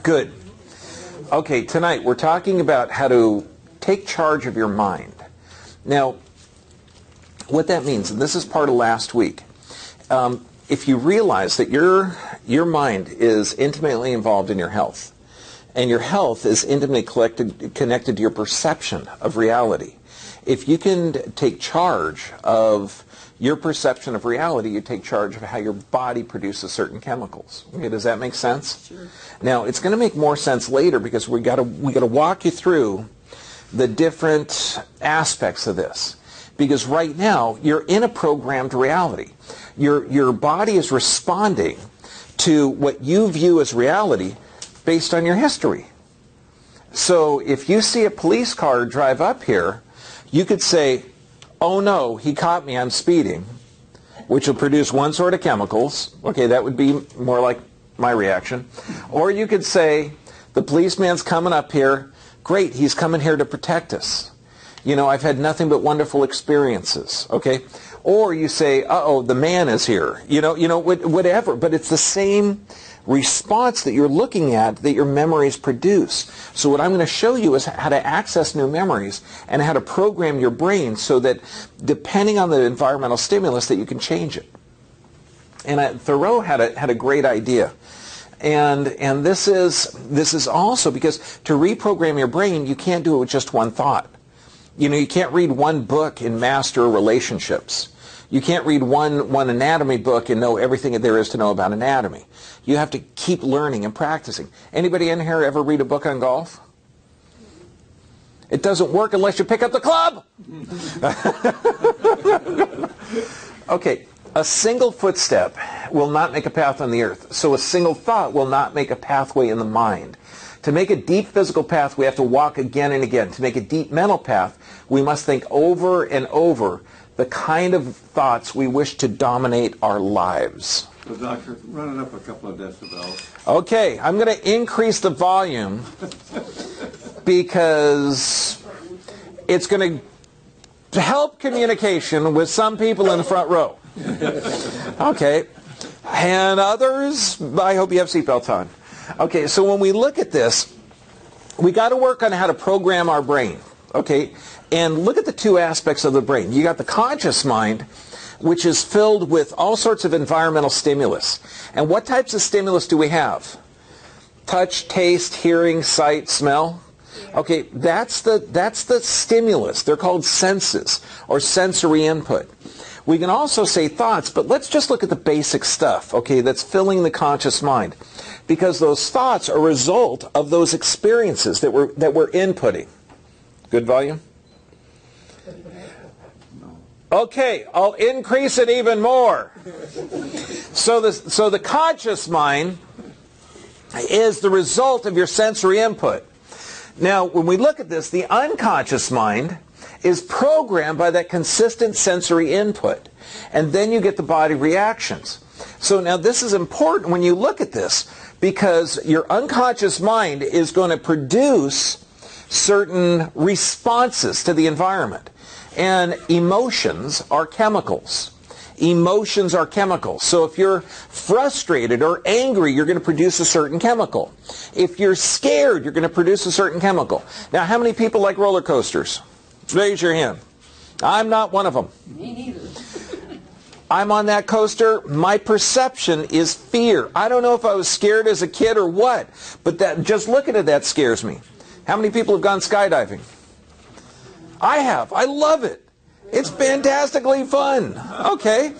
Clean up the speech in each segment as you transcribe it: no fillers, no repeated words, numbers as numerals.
Good. Okay, tonight we're talking about how to take charge of your mind. Now, what that means, and this is part of last week, if you realize that your mind is intimately involved in your health, and your health is intimately connected to your perception of reality, if you can take charge of your perception of reality, you take charge of how your body produces certain chemicals. Okay, does that make sense? Sure. Now, it's going to make more sense later because we got to walk you through the different aspects of this. Because right now, you're in a programmed reality. Your body is responding to what you view as reality based on your history. So if you see a police car drive up here, you could say, oh no, he caught me, I'm speeding, which will produce one sort of chemicals. Okay, that would be more like my reaction. Or you could say, the policeman's coming up here, great, he's coming here to protect us. You know, I've had nothing but wonderful experiences, okay? Or you say, uh-oh, the man is here. You know, whatever. But it's the same response that you're looking at that your memories produce. So what I'm going to show you is how to access new memories and how to program your brain so that depending on the environmental stimulus that you can change it. And Thoreau had a great idea. And this is also because to reprogram your brain, you can't do it with just one thought. You know, you can't read one book and master relationships. You can't read one anatomy book and know everything there is to know about anatomy. You have to keep learning and practicing. Anybody in here ever read a book on golf? It doesn't work unless you pick up the club. Okay, a single footstep will not make a path on the earth. So a single thought will not make a pathway in the mind. To make a deep physical path, we have to walk again and again. To make a deep mental path, we must think over and over the kind of thoughts we wish to dominate our lives. So, Doctor, run it up a couple of decibels. Okay, I'm going to increase the volume because it's going to help communication with some people in the front row. Okay, and others, I hope you have seatbelts on. Okay, so when we look at this, we got to work on how to program our brain. Okay, and look at the two aspects of the brain. You got the conscious mind, which is filled with all sorts of environmental stimulus. And what types of stimulus do we have? Touch, taste, hearing, sight, smell. Okay, that's the stimulus. They're called senses or sensory input. We can also say thoughts, but let's just look at the basic stuff, okay, that's filling the conscious mind. Because those thoughts are a result of those experiences that we're inputting. Good volume? Okay, I'll increase it even more. So the conscious mind is the result of your sensory input. Now, when we look at this, the unconscious mind is programmed by that consistent sensory input. And then you get the body reactions. So now this is important when you look at this because your unconscious mind is going to produce certain responses to the environment. And emotions are chemicals. Emotions are chemicals. So if you're frustrated or angry, you're going to produce a certain chemical. If you're scared, you're going to produce a certain chemical. Now, how many people like roller coasters? Raise your hand. I'm not one of them. Me neither. I'm on that coaster. My perception is fear. I don't know if I was scared as a kid or what, but that just looking at that scares me. How many people have gone skydiving? I have. I love it. It's fantastically fun. Okay.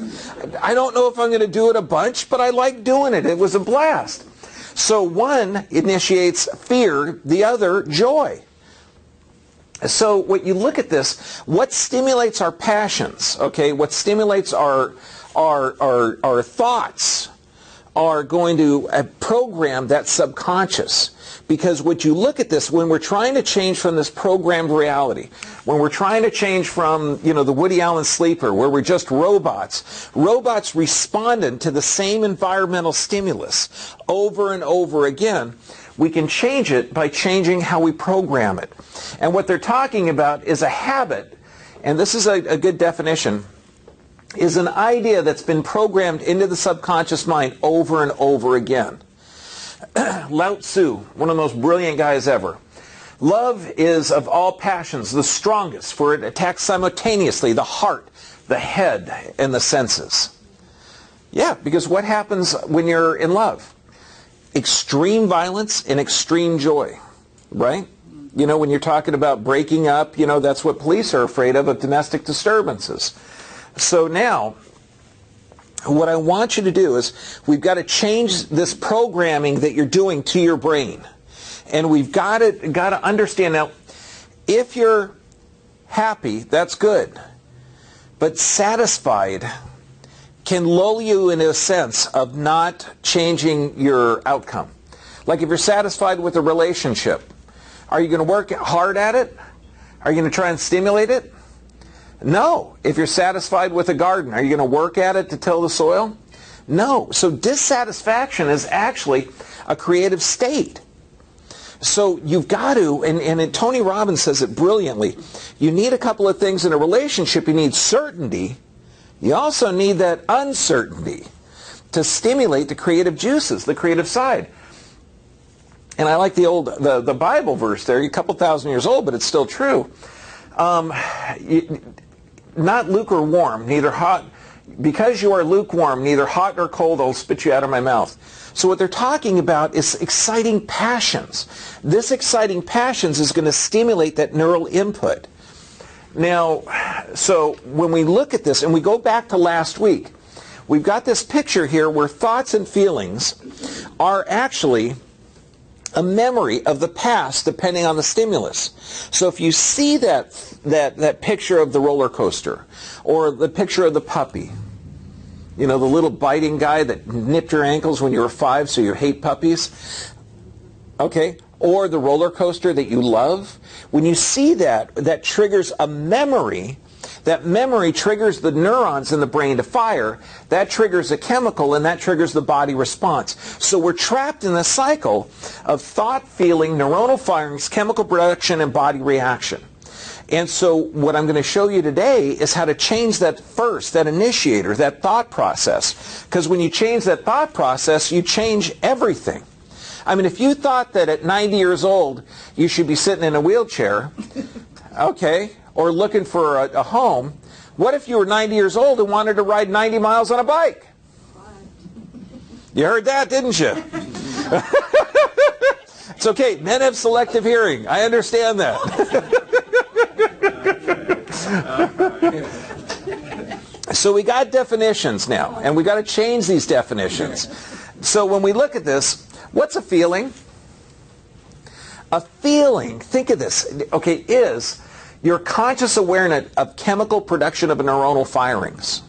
I don't know if I'm going to do it a bunch, but I like doing it. It was a blast. So one initiates fear, the other joy. So when you look at this, what stimulates our passions, okay, what stimulates our thoughts are going to program that subconscious. Because what you look at this, when we're trying to change from this programmed reality, when we're trying to change from, you know, the Woody Allen sleeper, where we're just robots responded to the same environmental stimulus over and over again, we can change it by changing how we program it. And what they're talking about is a habit, and this is a good definition, is an idea that's been programmed into the subconscious mind over and over again. Lao Tzu, one of the most brilliant guys ever. Love is of all passions the strongest, for it attacks simultaneously the heart, the head, and the senses. Yeah, because what happens when you're in love? Extreme violence and extreme joy, right? You know, when you're talking about breaking up, you know, that's what police are afraid of domestic disturbances. So now, what I want you to do is we've got to change this programming that you're doing to your brain. And we've got to understand now, if you're happy, that's good. But satisfied can lull you into a sense of not changing your outcome. Like if you're satisfied with a relationship, are you going to work hard at it? Are you going to try and stimulate it? No. If you're satisfied with a garden, are you going to work at it to till the soil? No. So dissatisfaction is actually a creative state. So you've got to, and Tony Robbins says it brilliantly, you need a couple of things in a relationship. You need certainty. You also need that uncertainty to stimulate the creative juices, the creative side. And I like the Bible verse there, a couple thousand years old, but it's still true. Not lukewarm, neither hot. Because you are lukewarm, neither hot nor cold, I'll spit you out of my mouth. So what they're talking about is exciting passions. This exciting passions is going to stimulate that neural input. Now, so when we look at this, and we go back to last week, we've got this picture here where thoughts and feelings are actually a memory of the past depending on the stimulus. So if you see that picture of the roller coaster, or the picture of the puppy, you know, the little biting guy that nipped your ankles when you were 5, so you hate puppies, okay, or the roller coaster that you love, when you see that triggers a memory. That memory triggers the neurons in the brain to fire. That triggers a chemical, and that triggers the body response. So we're trapped in the cycle of thought, feeling, neuronal firings, chemical production, and body reaction. And so what I'm going to show you today is how to change that first, that initiator, that thought process. Because when you change that thought process, you change everything. I mean, if you thought that at 90 years old you should be sitting in a wheelchair, okay, or looking for a home, what if you were 90 years old and wanted to ride 90 miles on a bike? You heard that, didn't you? It's okay. Men have selective hearing. I understand that. So we got definitions now, and we got to change these definitions. So when we look at this, what's a feeling? A feeling, think of this, okay, is your conscious awareness of chemical production of neuronal firings.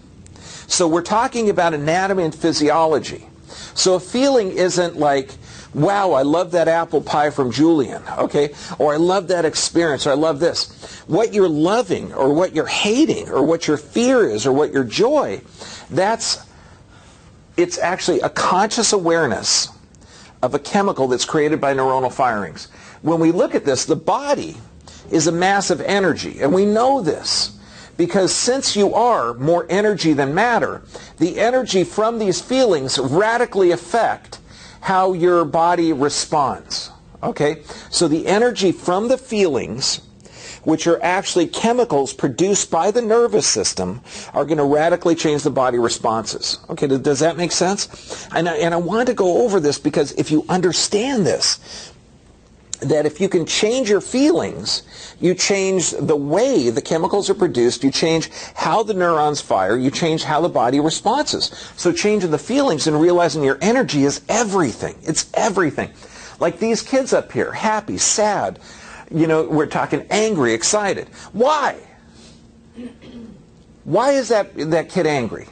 So we're talking about anatomy and physiology. So a feeling isn't like, wow, I love that apple pie from Julian, okay? Or I love that experience, or I love this. What you're loving, or what you're hating, or what your fear is, or what your joy, it's actually a conscious awareness of a chemical that's created by neuronal firings. When we look at this, the body is a mass of energy, and we know this because since you are more energy than matter, the energy from these feelings radically affect how your body responds. Okay? So the energy from the feelings, which are actually chemicals produced by the nervous system, are going to radically change the body responses. Okay, does that make sense? And I want to go over this because if you understand this, that if you can change your feelings, you change the way the chemicals are produced, you change how the neurons fire, you change how the body responds. So changing the feelings and realizing your energy is everything. It's everything. Like these kids up here, happy, sad, you know, we're talking angry, excited. Why? Why is that kid angry?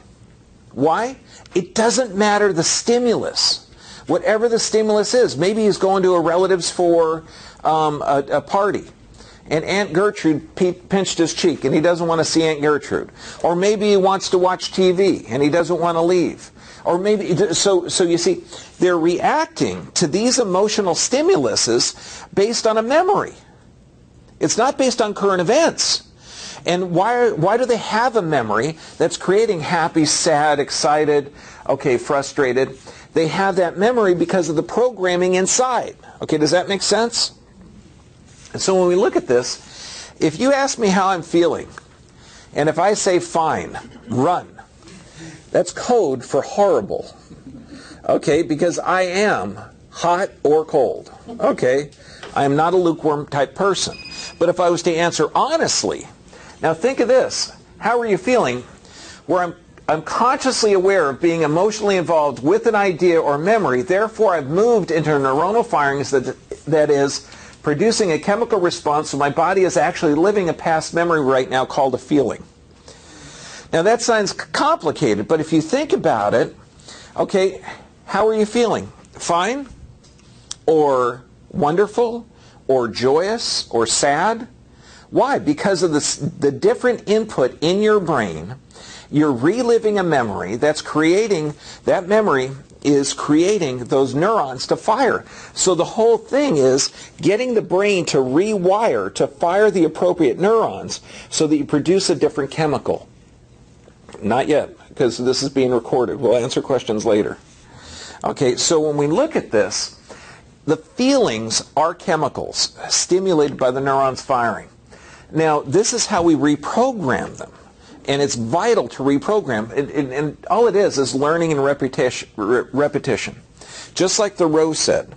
Why? It doesn't matter the stimulus. Whatever the stimulus is, maybe he's going to a relative's for a party, and Aunt Gertrude pinched his cheek, and he doesn't want to see Aunt Gertrude. Or maybe he wants to watch TV, and he doesn't want to leave. Or maybe, so you see, they're reacting to these emotional stimuluses based on a memory. It's not based on current events. And why do they have a memory that's creating happy, sad, excited, okay, frustrated? They have that memory because of the programming inside. Okay, does that make sense? And so when we look at this, if you ask me how I'm feeling, and if I say fine, run, that's code for horrible. Okay, because I am hot or cold. Okay, I am not a lukewarm type person. But if I was to answer honestly, now think of this. How are you feeling? Where I'm consciously aware of being emotionally involved with an idea or memory, therefore I've moved into neuronal firings that is producing a chemical response, so my body is actually living a past memory right now called a feeling. Now that sounds complicated, but if you think about it, okay, how are you feeling? Fine? Or wonderful? Or joyous? Or sad? Why? Because of the different input in your brain. You're reliving a memory that's creating, that memory is creating those neurons to fire. So the whole thing is getting the brain to rewire, to fire the appropriate neurons so that you produce a different chemical. Not yet, because this is being recorded. We'll answer questions later. Okay, so when we look at this, the feelings are chemicals stimulated by the neurons firing. Now, this is how we reprogram them. And it's vital to reprogram. And all it is learning and repetition. Just like Thoreau said.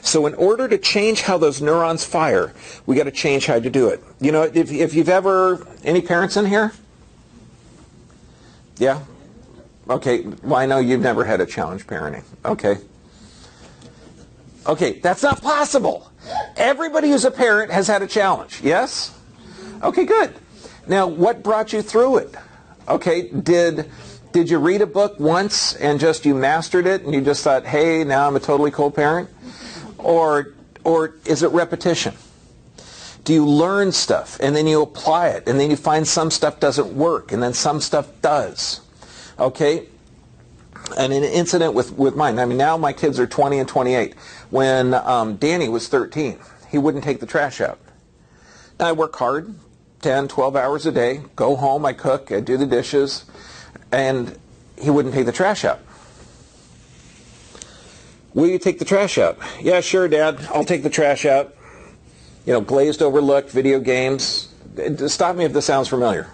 So in order to change how those neurons fire, we got to change how to do it. You know, if you've ever, any parents in here? Yeah? Okay, well I know you've never had a challenge parenting. Okay. Okay, that's not possible. Everybody who's a parent has had a challenge, yes? Okay, good. Now, what brought you through it? Okay, did you read a book once and just you mastered it and you just thought, hey, now I'm a totally cool parent? Or is it repetition? Do you learn stuff and then you apply it and then you find some stuff doesn't work and then some stuff does? Okay? And an incident with mine. I mean, now my kids are 20 and 28. When Danny was 13, he wouldn't take the trash out. Now, I work hard, 10, 12 hours a day, go home, I cook, I do the dishes, and he wouldn't take the trash out. Will you take the trash out? Yeah, sure, Dad, I'll take the trash out. You know, glazed over look, video games. Stop me if this sounds familiar.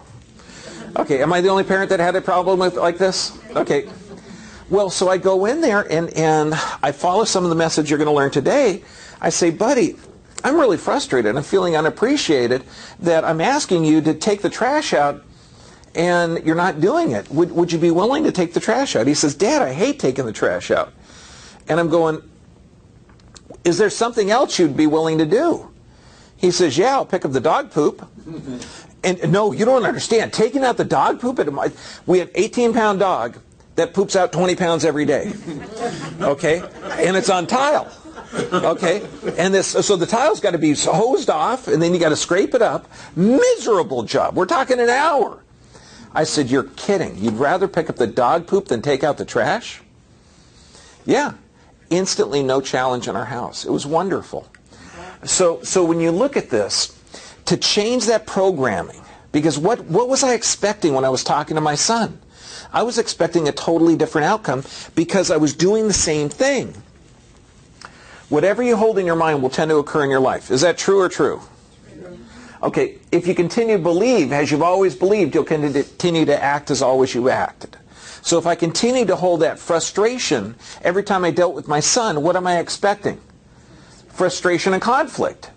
Okay, am I the only parent that had a problem with like this? Okay. Well, so I go in there and I follow some of the message you're going to learn today. I say, buddy, I'm really frustrated. I'm feeling unappreciated that I'm asking you to take the trash out and you're not doing it. Would you be willing to take the trash out? He says, Dad, I hate taking the trash out. And I'm going, is there something else you'd be willing to do? He says, yeah, I'll pick up the dog poop. And no, you don't understand. Taking out the dog poop, we have an 18-pound dog that poops out 20 pounds every day. Okay? And it's on tile. Okay? And so the tile's got to be hosed off, and then you got to scrape it up. Miserable job. We're talking an hour. I said, you're kidding. You'd rather pick up the dog poop than take out the trash? Yeah. Instantly no challenge in our house. It was wonderful. So when you look at this, to change that programming, because what was I expecting when I was talking to my son? I was expecting a totally different outcome because I was doing the same thing. Whatever you hold in your mind will tend to occur in your life. Is that true or true? Okay, if you continue to believe as you've always believed, you'll continue to act as always you acted. So if I continue to hold that frustration every time I dealt with my son, what am I expecting? Frustration and conflict.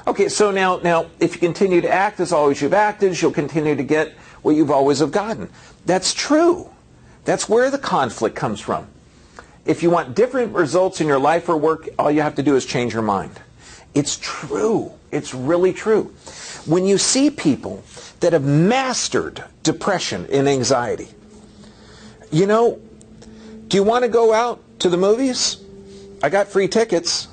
Okay, so now if you continue to act as always you've acted, you'll continue to get what you've always have gotten. That's true. That's where the conflict comes from. If you want different results in your life or work, all you have to do is change your mind. It's true. It's really true. When you see people that have mastered depression and anxiety, you know, do you want to go out to the movies? I got free tickets.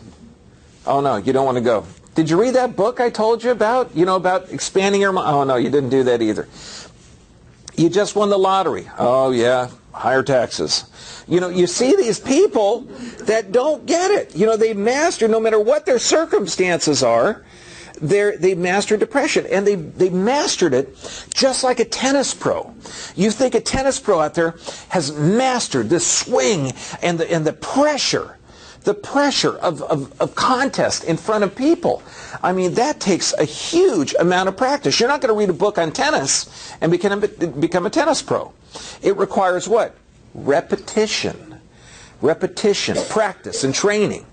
Oh no, you don't want to go. Did you read that book I told you about? You know, about expanding your mind? Oh no, you didn't do that either. You just won the lottery. Oh yeah, higher taxes. You know, you see these people that don't get it. You know, they've mastered, no matter what their circumstances are, They mastered depression, and they mastered it just like a tennis pro. You think a tennis pro out there has mastered the swing and the pressure of contest in front of people. I mean, that takes a huge amount of practice. You're not going to read a book on tennis and become a tennis pro. It requires what? Repetition. Repetition, practice, and training.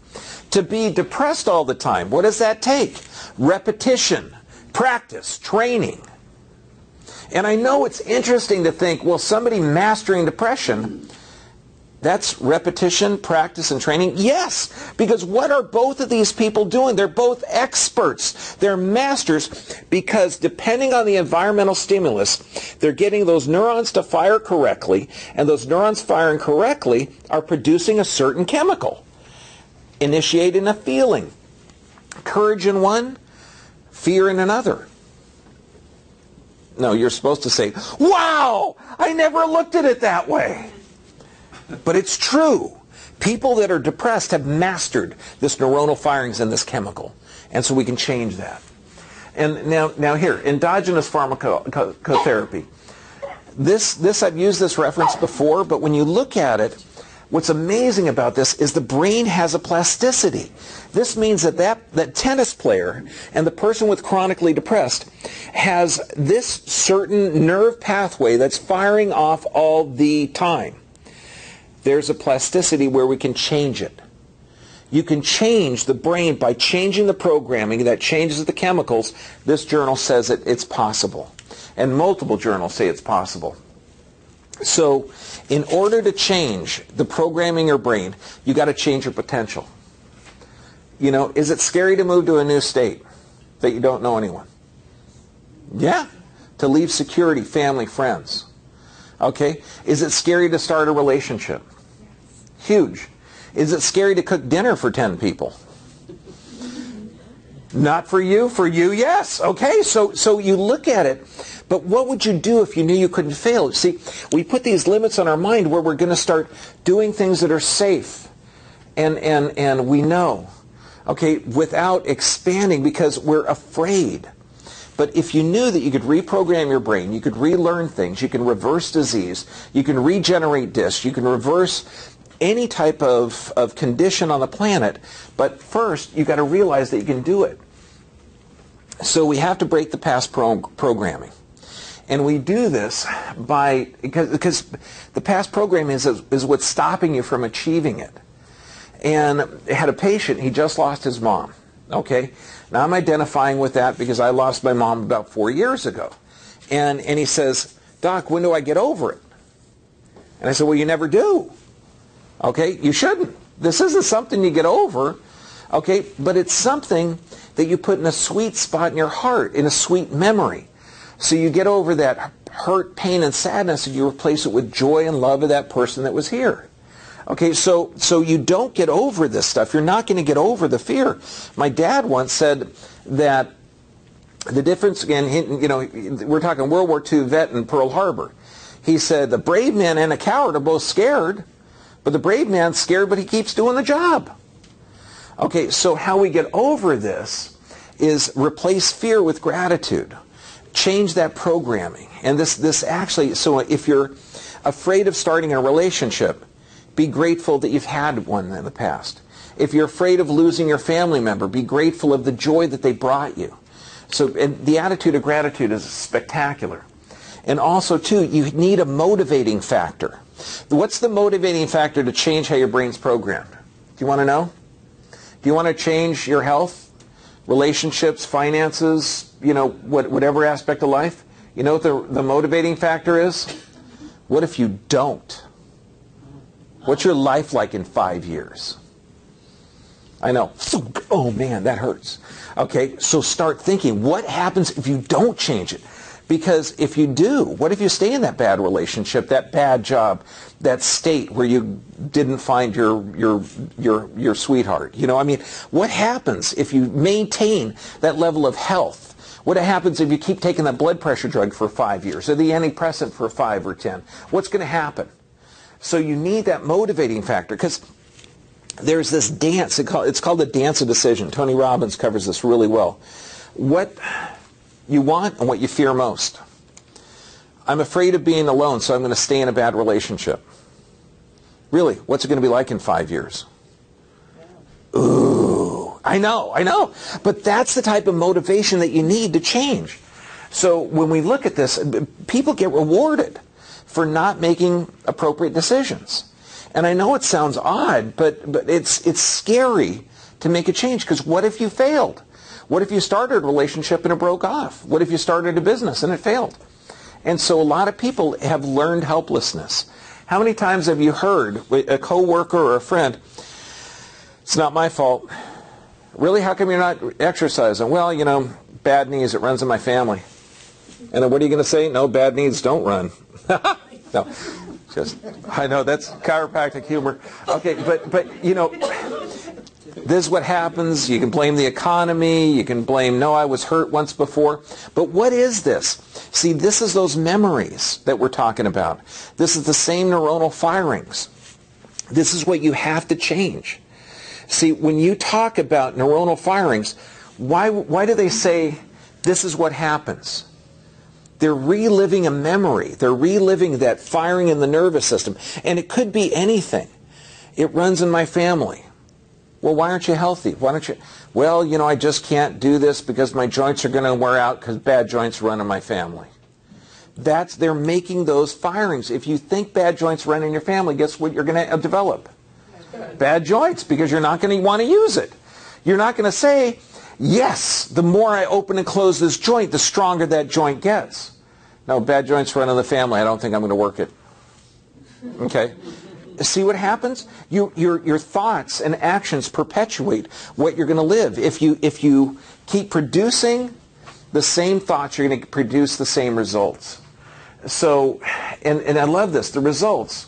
To be depressed all the time, what does that take? Repetition, practice, training. And I know it's interesting to think, well, somebody mastering depression, that's repetition, practice, and training? Yes, because what are both of these people doing? They're both experts. They're masters because depending on the environmental stimulus, they're getting those neurons to fire correctly, and those neurons firing correctly are producing a certain chemical, initiating a feeling. Courage in one, fear in another. No, you're supposed to say, wow, I never looked at it that way. But it's true. People that are depressed have mastered this neuronal firings and this chemical. And so we can change that. And now here, endogenous pharmacotherapy. This I've used this reference before, but when you look at it, what's amazing about this is the brain has a plasticity. This means that tennis player and the person with chronically depressed has this certain nerve pathway that's firing off all the time. There's a plasticity where we can change it. You can change the brain by changing the programming that changes the chemicals. This journal says it's possible. And multiple journals say it's possible. So in order to change the programming of your brain, you got to change your potential. You know, is it scary to move to a new state that you don't know anyone? Yeah. To leave security, family, friends. Okay. Is it scary to start a relationship? Huge. Is it scary to cook dinner for 10 people? Not for you. For you, yes. Okay. So you look at it. But what would you do if you knew you couldn't fail? See, we put these limits on our mind where we're going to start doing things that are safe and we know, okay, without expanding because we're afraid. But if you knew that you could reprogram your brain, you could relearn things, you can reverse disease, you can regenerate discs, you can reverse any type of condition on the planet, but first you got to realize that you can do it. So we have to break the past programming. And we do this because the past programming is what's stopping you from achieving it. And I had a patient, he just lost his mom. Okay? Now I'm identifying with that because I lost my mom about 4 years ago. And he says, Doc, when do I get over it? And I said, well, you never do. Okay? You shouldn't. This isn't something you get over. Okay? But it's something that you put in a sweet spot in your heart, in a sweet memory. So you get over that hurt, pain, and sadness, and you replace it with joy and love of that person that was here. Okay, so you don't get over this stuff. You're not going to get over the fear. My dad once said that the difference, again, you know, we're talking World War II vet in Pearl Harbor. He said the brave man and a coward are both scared, but the brave man's scared, but he keeps doing the job. Okay, so how we get over this is replace fear with gratitude. Change that programming. And this actually, so if you're afraid of starting a relationship, be grateful that you've had one in the past. If you're afraid of losing your family member, be grateful of the joy that they brought you. So and the attitude of gratitude is spectacular. And also, too, you need a motivating factor. What's the motivating factor to change how your brain's programmed? Do you want to know? Do you want to change your health? Relationships, finances, you know, whatever aspect of life? You know what the motivating factor is? What if you don't? What's your life like in 5 years? I know. Oh man, that hurts. Okay, so start thinking, what happens if you don't change it? Because if you do, what if you stay in that bad relationship, that bad job, that state where you didn't find your sweetheart? You know, I mean, what happens if you maintain that level of health? What happens if you keep taking that blood pressure drug for 5 years or the antidepressant for 5 or 10? What's going to happen? So you need that motivating factor because there's this dance. It's called the dance of decision. Tony Robbins covers this really well. what you want and what you fear most. I'm afraid of being alone, so I'm going to stay in a bad relationship. Really, what's it going to be like in 5 years? Ooh, I know. But that's the type of motivation that you need to change. So when we look at this, people get rewarded for not making appropriate decisions. And I know it sounds odd, but it's scary to make a change, because what if you failed? What if you started a relationship and it broke off? What if you started a business and it failed? And so a lot of people have learned helplessness. How many times have you heard a coworker or a friend, it's not my fault. Really, how come you're not exercising? Well, you know, bad knees, it runs in my family. And then what are you going to say? No, bad knees don't run. No, I know that's chiropractic humor. Okay, but you know, this is what happens. You can blame the economy. You can blame, no, I was hurt once before. But what is this? See, this is those memories that we're talking about. This is the same neuronal firings. This is what you have to change. See, when you talk about neuronal firings, why do they say this is what happens? They're reliving a memory. They're reliving that firing in the nervous system. And it could be anything. It runs in my family. Well, why aren't you healthy? Why don't you? Well, you know, I just can't do this because my joints are going to wear out because bad joints run in my family. They're making those firings. If you think bad joints run in your family, guess what you're going to develop? Bad joints, because you're not going to want to use it. You're not going to say, yes, the more I open and close this joint, the stronger that joint gets. No, bad joints run in the family. I don't think I'm going to work it. Okay? See what happens? Your thoughts and actions perpetuate what you're going to live. If you keep producing the same thoughts, you're going to produce the same results. So, and I love this, the results.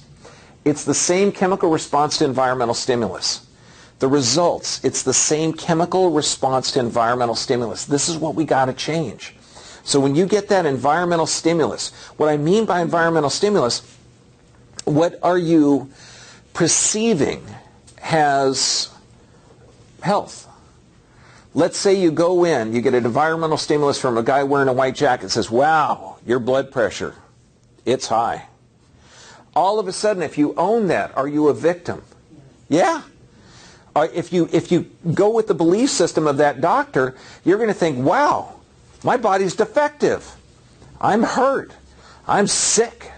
It's the same chemical response to environmental stimulus. The results, it's the same chemical response to environmental stimulus. This is what we got to change. So when you get that environmental stimulus, what I mean by environmental stimulus, what are you perceiving has health? Let's say you go in, you get an environmental stimulus from a guy wearing a white jacket, says, wow, your blood pressure, it's high. All of a sudden, if you own that, are you a victim? Yeah. If you go with the belief system of that doctor, you're going to think, wow, my body's defective. I'm hurt. I'm sick.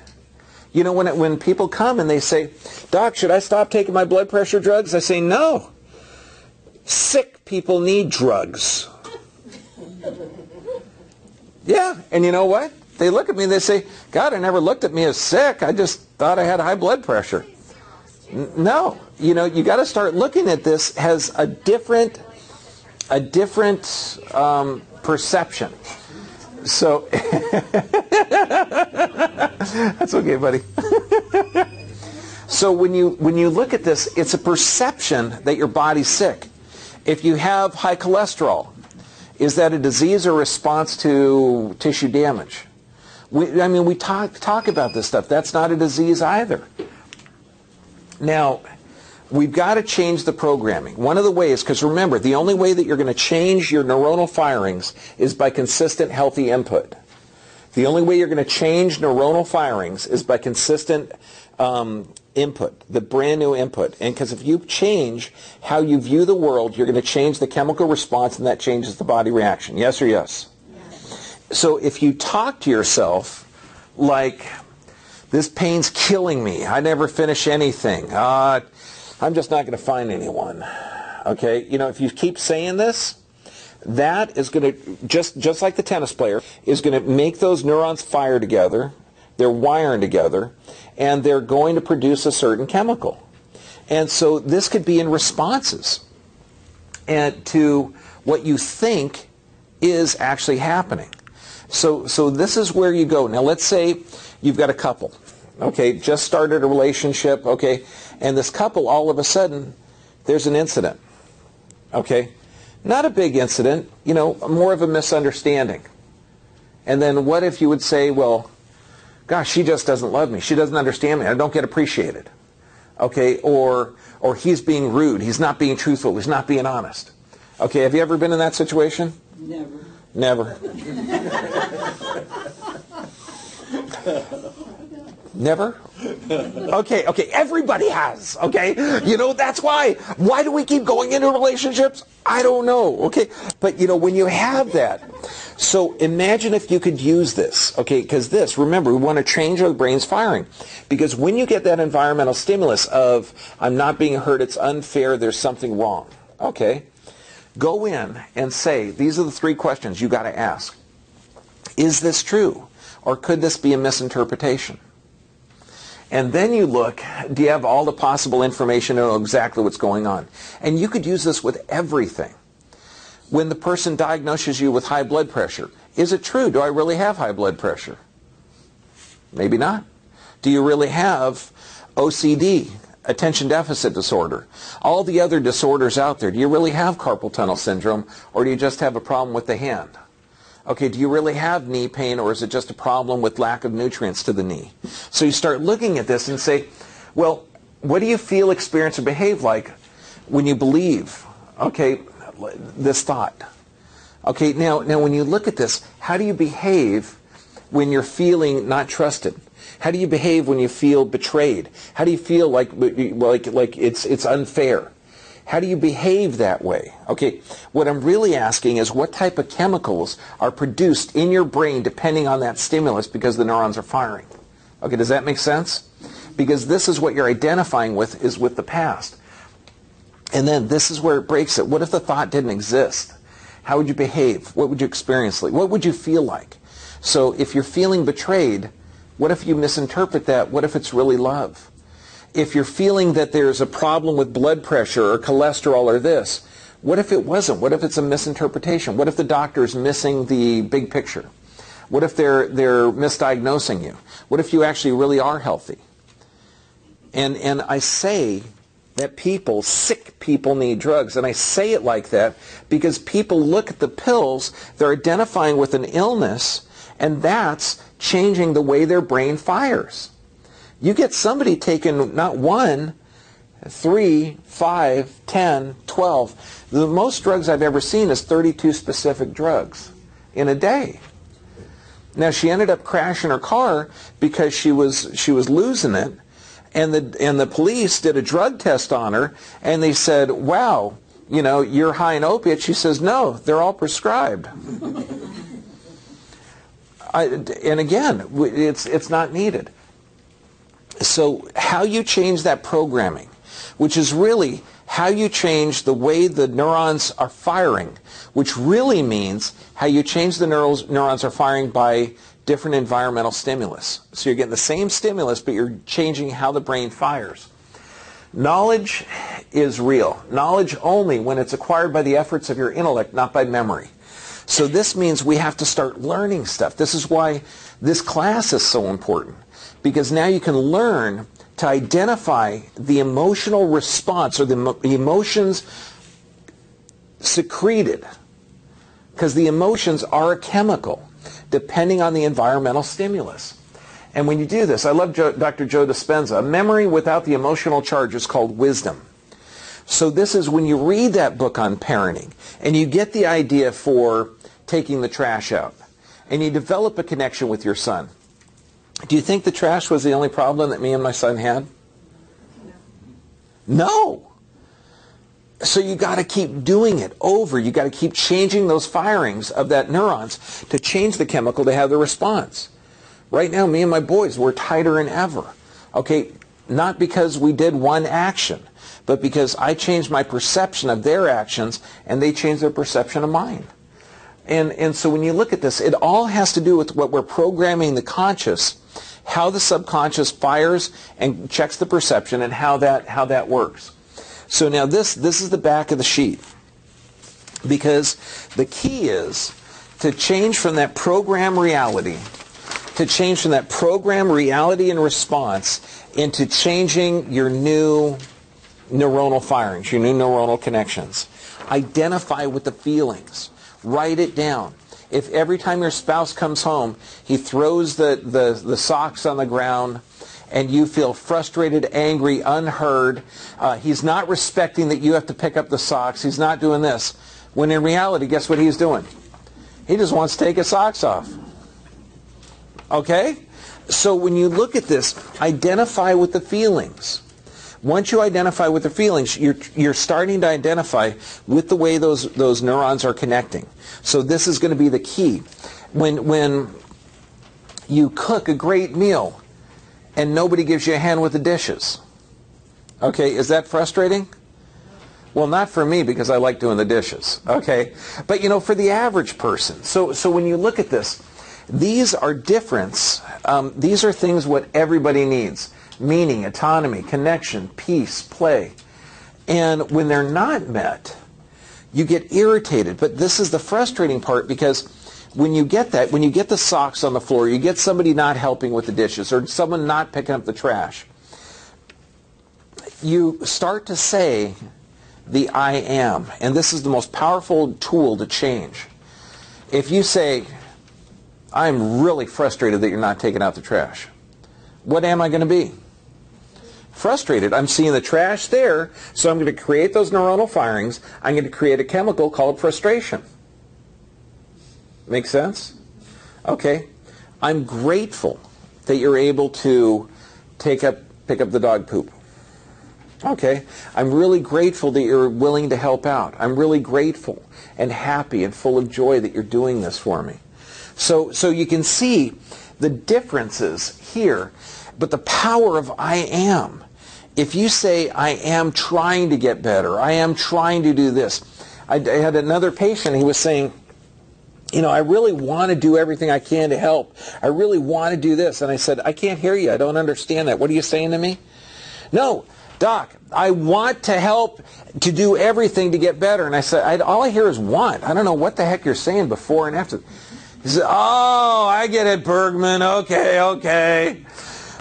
You know, when people come and they say, Doc, should I stop taking my blood pressure drugs? I say, no. Sick people need drugs. Yeah, and you know what? They look at me and they say, God, I never looked at me as sick. I just thought I had high blood pressure. No, you know, you got to start looking at this as a different perception. So, that's okay, buddy. So when you look at this, it's a perception that your body's sick. If you have high cholesterol, is that a disease or response to tissue damage? We talk about this stuff. That's not a disease either. Now, we've got to change the programming. One of the ways, because remember, the only way that you're going to change your neuronal firings is by consistent, healthy input. The only way you're going to change neuronal firings is by consistent input, the brand new input. And because if you change how you view the world, you're going to change the chemical response, and that changes the body reaction. Yes or yes? So if you talk to yourself like, this pain's killing me, I never finish anything, I'm just not going to find anyone. Okay, you know, if you keep saying this, that is going to, just like the tennis player, is going to make those neurons fire together. They're wiring together, and they're going to produce a certain chemical. And so this could be in responses and to what you think is actually happening. So this is where you go. Now let's say you've got a couple, okay, just started a relationship, okay, and this couple, all of a sudden, there's an incident, okay? Not a big incident, you know, more of a misunderstanding. And then what if you would say, well, gosh, she just doesn't love me. She doesn't understand me. I don't get appreciated. Okay, or he's being rude. He's not being truthful. He's not being honest. Okay, have you ever been in that situation? Never. Never. Never? Okay, everybody has, okay? You know, that's why. Why do we keep going into relationships? I don't know, okay? But, you know, when you have that, so imagine if you could use this, okay? Because this, remember, we want to change our brain's firing. Because when you get that environmental stimulus of, I'm not being hurt, it's unfair, there's something wrong, okay? Go in and say, these are the 3 questions you got to ask. Is this true? Or could this be a misinterpretation? And then you look, do you have all the possible information to know exactly what's going on? And you could use this with everything. When the person diagnoses you with high blood pressure, is it true? Do I really have high blood pressure? Maybe not. Do you really have OCD, attention deficit disorder? All the other disorders out there, do you really have carpal tunnel syndrome, or do you just have a problem with the hand? Okay, do you really have knee pain, or is it just a problem with lack of nutrients to the knee? So you start looking at this and say, well, what do you feel, experience, or behave like when you believe, okay, this thought? Okay, now when you look at this, how do you behave when you're feeling not trusted? How do you behave when you feel betrayed? How do you feel like it's unfair? How do you behave that way? Okay, what I'm really asking is what type of chemicals are produced in your brain depending on that stimulus because the neurons are firing. Okay, does that make sense? Because this is what you're identifying with, is with the past. And then this is where it breaks it. What if the thought didn't exist? How would you behave? What would you experience like? What would you feel like? So if you're feeling betrayed, what if you misinterpret that? What if it's really love? If you're feeling that there's a problem with blood pressure or cholesterol or this, what if it wasn't? What if it's a misinterpretation? What if the doctor's missing the big picture? What if they're misdiagnosing you? What if you actually really are healthy? And I say that sick people need drugs. And I say it like that because people look at the pills, they're identifying with an illness, and that's changing the way their brain fires. You get somebody taking not 1, 3, 5, 10, 12. The most drugs I've ever seen is 32 specific drugs in a day. Now she ended up crashing her car because she was losing it, and the police did a drug test on her, and they said, "Wow, you know, you're high in opiates." She says, "No, they're all prescribed." And again, it's not needed. So how you change that programming, which is really how you change the way the neurons are firing, which really means how you change the neurons are firing by different environmental stimulus. So you're getting the same stimulus, but you're changing how the brain fires. Knowledge is real. Knowledge only when it's acquired by the efforts of your intellect, not by memory. So this means we have to start learning stuff. This is why this class is so important. Because now you can learn to identify the emotional response or the emotions secreted. Because the emotions are a chemical depending on the environmental stimulus. And when you do this, I love Dr. Joe Dispenza, a memory without the emotional charge is called wisdom. So this is when you read that book on parenting and you get the idea for taking the trash out and you develop a connection with your son. Do you think the trash was the only problem that me and my son had? No. So you got to keep doing it over. You got to keep changing those firings of that neurons to change the chemical to have the response. Right now, me and my boys, we're tighter than ever. Okay, not because we did one action, but because I changed my perception of their actions and they changed their perception of mine. And so when you look at this, it all has to do with what we're programming the conscious, how the subconscious fires and checks the perception, and how that works. So now this is the back of the sheet, because the key is to change from that program reality, and response into changing your new neuronal firings, your new neuronal connections. Identify with the feelings. Write it down. If every time your spouse comes home, he throws the socks on the ground and you feel frustrated, angry, unheard, he's not respecting that you have to pick up the socks, he's not doing this, when in reality, guess what he's doing? He just wants to take his socks off. Okay? So when you look at this, identify with the feelings. Once you identify with the feelings, you're starting to identify with the way those neurons are connecting. So this is going to be the key. When you cook a great meal and nobody gives you a hand with the dishes, okay, is that frustrating? Well, not for me, because I like doing the dishes, okay? But, you know, for the average person. So when you look at this, these are difference. These are things what everybody needs. Meaning, autonomy, connection, peace, play. And when they're not met, you get irritated. But this is the frustrating part, because when you get that, when you get the socks on the floor, you get somebody not helping with the dishes, or someone not picking up the trash, you start to say the I am. And this is the most powerful tool to change. If you say, I'm really frustrated that you're not taking out the trash, what am I going to be? Frustrated. I'm seeing the trash there, so I'm going to create those neuronal firings. I'm going to create a chemical called frustration. Make sense? Okay. I'm grateful that you're able to pick up the dog poop. Okay. I'm really grateful that you're willing to help out. I'm really grateful and happy and full of joy that you're doing this for me. So you can see the differences here, but the power of I am. If you say, I am trying to get better, I am trying to do this. I had another patient, he was saying, you know, I really want to do everything I can to help. I really want to do this. And I said, I can't hear you. I don't understand that. What are you saying to me? No, Doc, I want to help to do everything to get better. And I said, all I hear is want. I don't know what the heck you're saying before and after. He said, oh, I get it, Bergman. Okay.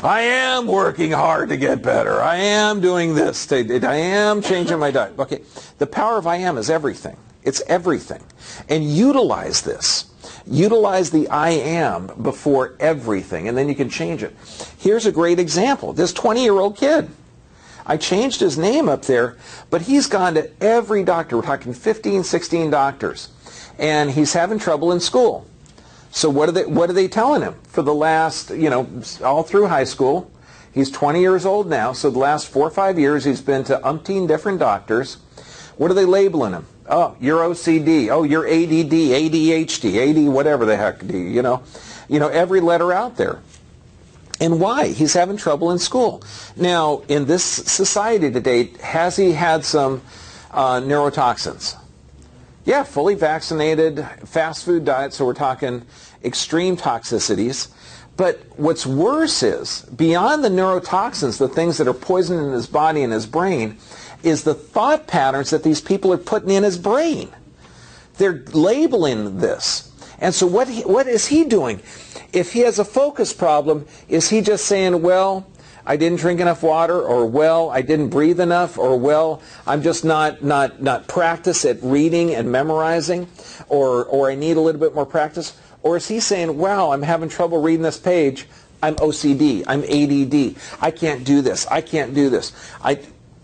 I am working hard to get better. I am doing this. I am changing my diet. Okay. The power of I am is everything. It's everything. And utilize this. Utilize the I am before everything, and then you can change it. Here's a great example. This 20-year-old kid. I changed his name up there, but he's gone to every doctor. We're talking 15, 16 doctors. And he's having trouble in school. So what are they telling him? For the last, all through high school, he's 20 years old now, so the last 4 or 5 years he's been to umpteen different doctors. What are they labeling him? Oh, you're OCD. Oh, you're ADD, ADHD, AD, whatever the heck, every letter out there. And why? He's having trouble in school. Now, in this society today, has he had some neurotoxins? Yeah, fully vaccinated, fast food diet, so we're talking extreme toxicities. But what's worse is, beyond the neurotoxins, the things that are poisoning his body and his brain, is the thought patterns that these people are putting in his brain. They're labeling this. And so what is he doing? If he has a focus problem, is he just saying, well, I didn't drink enough water, or well, I didn't breathe enough, or well, I'm just not practice at reading and memorizing, or I need a little bit more practice? Or is he saying, wow, I'm having trouble reading this page, I'm OCD, I'm ADD, I can't do this, I can't do this.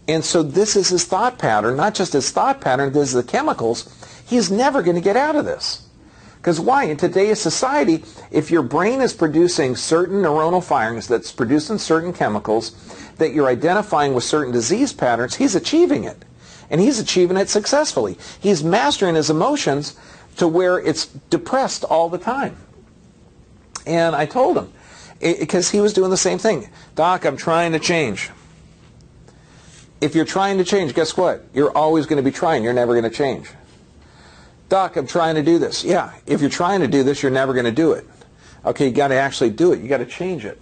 And so this is his thought pattern, not just his thought pattern, this is the chemicals. He's never going to get out of this. Because why? In today's society, if your brain is producing certain neuronal firings that's producing certain chemicals that you're identifying with certain disease patterns, he's achieving it. And he's achieving it successfully. He's mastering his emotions to where it's depressed all the time. And I told him, because he was doing the same thing. Doc, I'm trying to change. If you're trying to change, guess what? You're always going to be trying. You're never going to change. Doc, I'm trying to do this. Yeah, if you're trying to do this, you're never going to do it. Okay, you got to actually do it. You got to change it.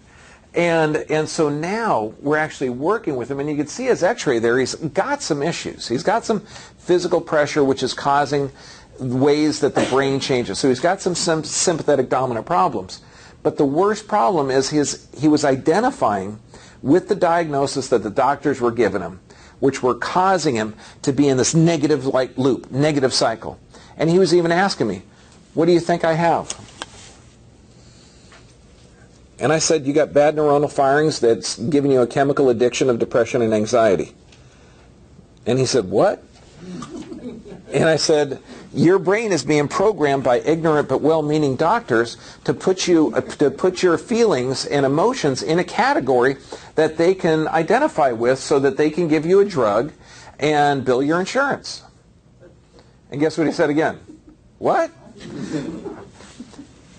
And so now we're actually working with him, and you can see his x-ray there. He's got some issues. He's got some physical pressure, which is causing ways that the brain changes. So he's got some sympathetic dominant problems. But the worst problem is he was identifying with the diagnosis that the doctors were giving him, which were causing him to be in this negative loop, negative cycle. And he was even asking me, what do you think I have? And I said, you got bad neuronal firings that's giving you a chemical addiction of depression and anxiety. And he said, what? And I said, your brain is being programmed by ignorant but well-meaning doctors to put your feelings and emotions in a category that they can identify with so that they can give you a drug and bill your insurance. And guess what he said again? What?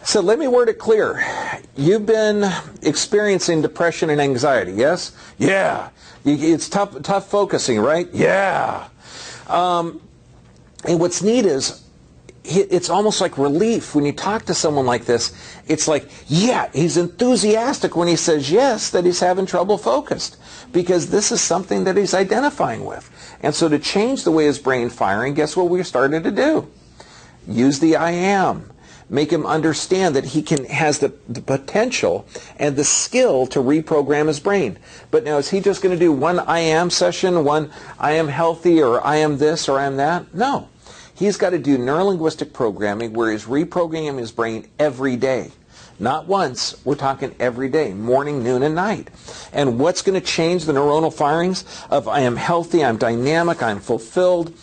So let me word it clear. You've been experiencing depression and anxiety, yes? Yeah. It's tough focusing, right? Yeah. And what's neat is it's almost like relief when you talk to someone like this. It's like, yeah, he's enthusiastic when he says yes, that he's having trouble focused, because this is something that he's identifying with. And so to change the way his brain firing, guess what we started to do? Use the I am. Make him understand that he has the potential and the skill to reprogram his brain. But now, is he just going to do one I am session, one I am healthy, or I am this, or I am that? No. He's got to do neurolinguistic programming where he's reprogramming his brain every day. Not once, we're talking every day, morning, noon, and night. And what's going to change the neuronal firings of I am healthy, I'm dynamic, I'm fulfilled,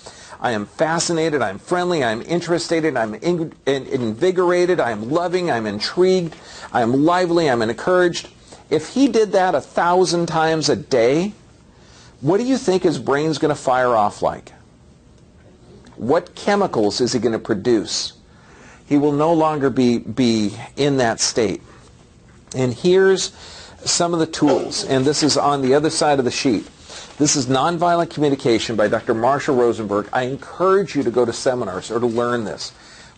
I am fascinated, I'm friendly, I'm interested, I'm invigorated, I'm loving, I'm intrigued, I'm lively, I'm encouraged. If he did that 1,000 times a day, what do you think his brain's going to fire off like? What chemicals is he going to produce? He will no longer be in that state. And here's some of the tools, and this is on the other side of the sheet. This is Nonviolent Communication by Dr. Marshall Rosenberg. I encourage you to go to seminars or to learn this.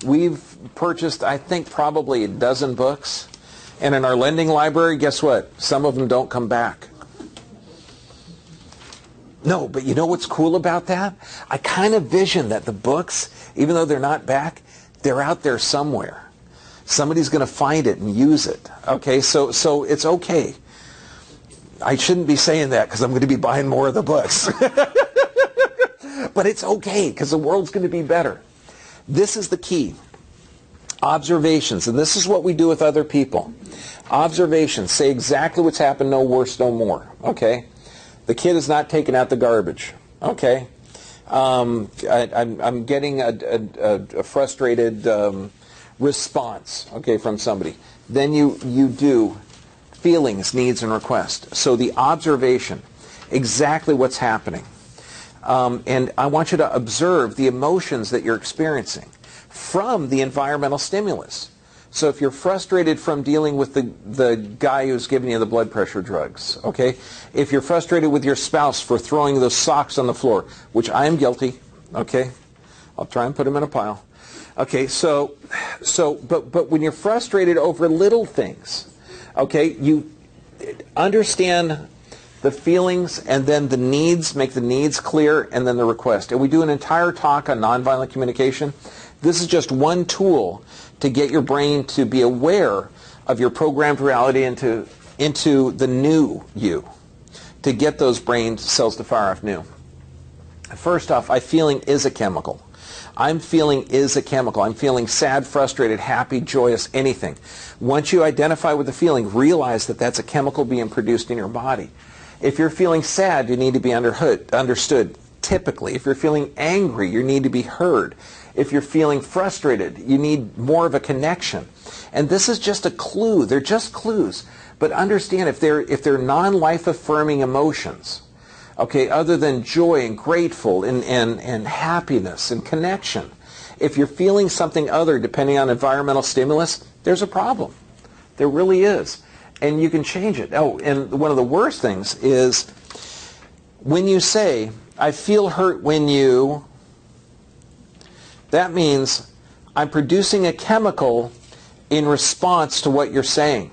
We've purchased, I think, probably a dozen books. And in our lending library, guess what? Some of them don't come back. No, but you know what's cool about that? I kind of vision that the books, even though they're not back, they're out there somewhere. Somebody's going to find it and use it. Okay, so it's okay. I shouldn't be saying that because I'm going to be buying more of the books. But it's okay because the world's going to be better. This is the key. Observations, and this is what we do with other people. Observations, say exactly what's happened, no worse, no more. Okay? The kid is not taking out the garbage. Okay? I'm getting a frustrated response, okay, from somebody. Then you do feelings, needs, and requests. So the observation, exactly what's happening. And I want you to observe the emotions that you're experiencing from the environmental stimulus. So if you're frustrated from dealing with the guy who's giving you the blood pressure drugs, okay? If you're frustrated with your spouse for throwing those socks on the floor, which I am guilty, okay? I'll try and put them in a pile. Okay, but when you're frustrated over little things, okay, you understand the feelings and then the needs, make the needs clear, and then the request. And we do an entire talk on nonviolent communication. This is just one tool to get your brain to be aware of your programmed reality into the new you, to get those brain cells to fire off new. First off, feeling is a chemical. I'm feeling is a chemical. I'm feeling sad, frustrated, happy, joyous, anything. Once you identify with the feeling, realize that that's a chemical being produced in your body. If you're feeling sad, you need to be understood, typically. If you're feeling angry, you need to be heard. If you're feeling frustrated, you need more of a connection. And this is just a clue. They're just clues. But understand, if they're non-life affirming emotions, okay, other than joy and grateful and happiness and connection, if you're feeling something other depending on environmental stimulus, there's a problem. There really is. And you can change it. Oh, and one of the worst things is when you say, I feel hurt when you, that means I'm producing a chemical in response to what you're saying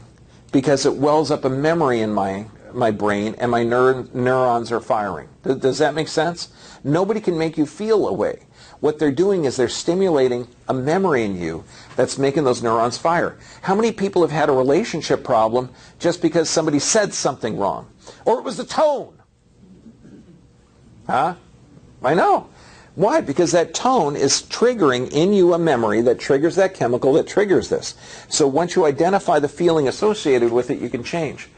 because it wells up a memory in my brain and my neurons are firing. Does that make sense? Nobody can make you feel a way. What they're doing is they're stimulating a memory in you that's making those neurons fire. How many people have had a relationship problem just because somebody said something wrong? Or it was the tone. Huh? I know. Why? Because that tone is triggering in you a memory that triggers that chemical that triggers this. So once you identify the feeling associated with it, you can change.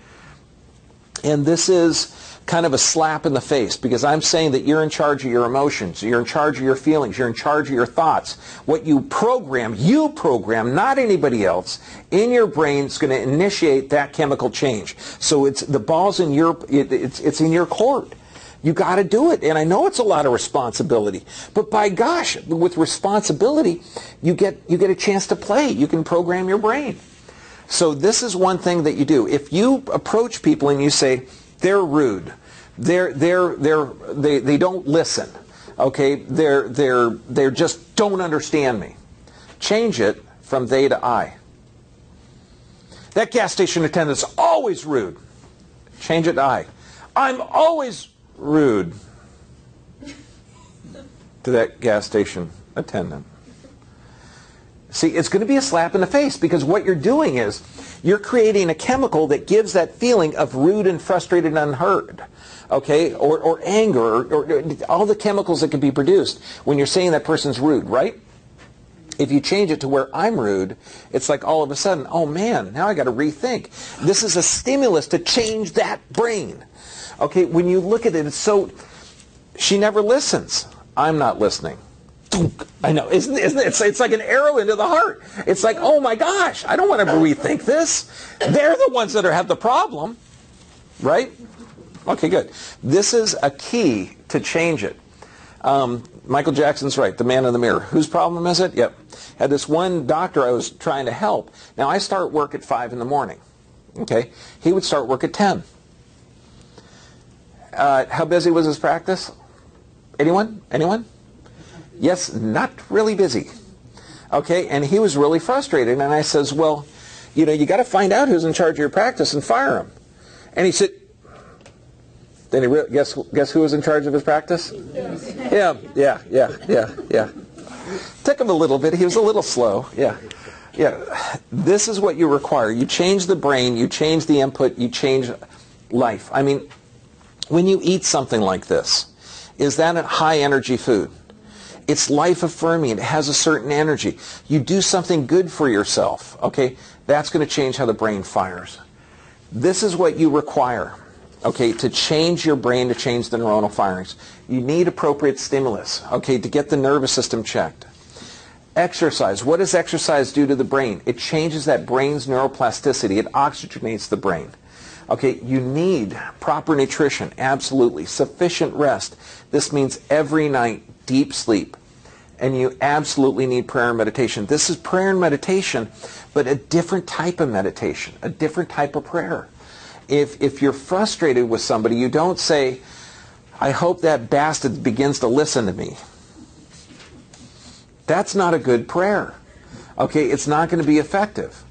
And this is kind of a slap in the face, because I'm saying that you're in charge of your emotions, you're in charge of your feelings, you're in charge of your thoughts. What you program, not anybody else, in your brain is going to initiate that chemical change. So it's the ball's in it's in your court. You got to do it. And I know it's a lot of responsibility, but by gosh, with responsibility, you get a chance to play. You can program your brain. So this is one thing that you do. If you approach people and you say, they're rude, they don't listen, okay, they just don't understand me, change it from they to I. That gas station attendant's always rude. Change it to I. I'm always rude to that gas station attendant. See, it's going to be a slap in the face, because what you're doing is you're creating a chemical that gives that feeling of rude and frustrated and unheard, okay, or anger, or all the chemicals that can be produced when you're saying that person's rude, right? If you change it to where I'm rude, it's like all of a sudden, oh man, now I got to rethink. This is a stimulus to change that brain. Okay, when you look at it, it's so, she never listens. I'm not listening. I know, isn't it? It's like an arrow into the heart. It's like, oh my gosh, I don't want to rethink this. They're the ones that have the problem, right? Okay, good. This is a key to change it. Michael Jackson's right, the man in the mirror. Whose problem is it? Yep. Had this one doctor I was trying to help. Now, I start work at 5 in the morning. Okay? He would start work at 10. How busy was his practice? Anyone? Anyone? Yes, not really busy. Okay, and he was really frustrated, and I says, well, you know, you got to find out who's in charge of your practice and fire him. And he said, then he guess who was in charge of his practice? Yeah. Took him a little bit. He was a little slow. Yeah. This is what you require. You change the brain, you change the input, you change life. I mean, when you eat something like this, is that a high energy food? It's life affirming. It has a certain energy. You do something good for yourself, okay? That's going to change how the brain fires. This is what you require, okay, to change your brain, to change the neuronal firings. You need appropriate stimulus, okay, to get the nervous system checked. Exercise. What does exercise do to the brain? It changes that brain's neuroplasticity. It oxygenates the brain. Okay, you need proper nutrition, absolutely. Sufficient rest. This means every night, deep sleep. And you absolutely need prayer and meditation. This is prayer and meditation, but a different type of meditation, a different type of prayer. If you're frustrated with somebody, you don't say, I hope that bastard begins to listen to me. That's not a good prayer. Okay, it's not going to be effective.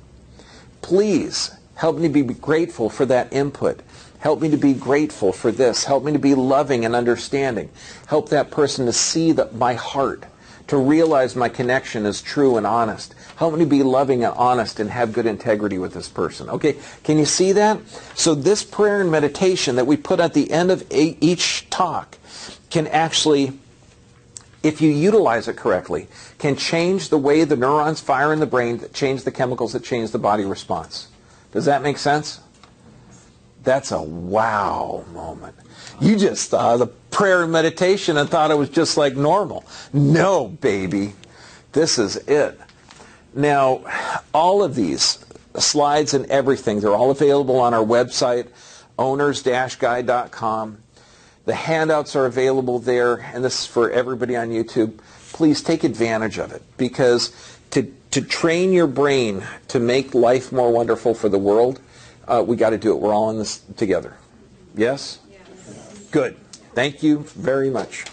Please help me to be grateful for that input. Help me to be grateful for this. Help me to be loving and understanding. Help that person to see my heart, to realize my connection is true and honest. Help me to be loving and honest and have good integrity with this person. Okay, can you see that? So this prayer and meditation that we put at the end of each talk can actually, if you utilize it correctly, can change the way the neurons fire in the brain, change the chemicals that change the body response. Does that make sense? That's a wow moment. You just thought of the prayer and meditation and thought it was just like normal. No, baby. This is it. Now, all of these slides and everything, they're all available on our website, owners-guide.com. The handouts are available there, and this is for everybody on YouTube. Please take advantage of it, because to train your brain to make life more wonderful for the world, we got to do it. We're all in this together. Yes? Yes. Good. Thank you very much.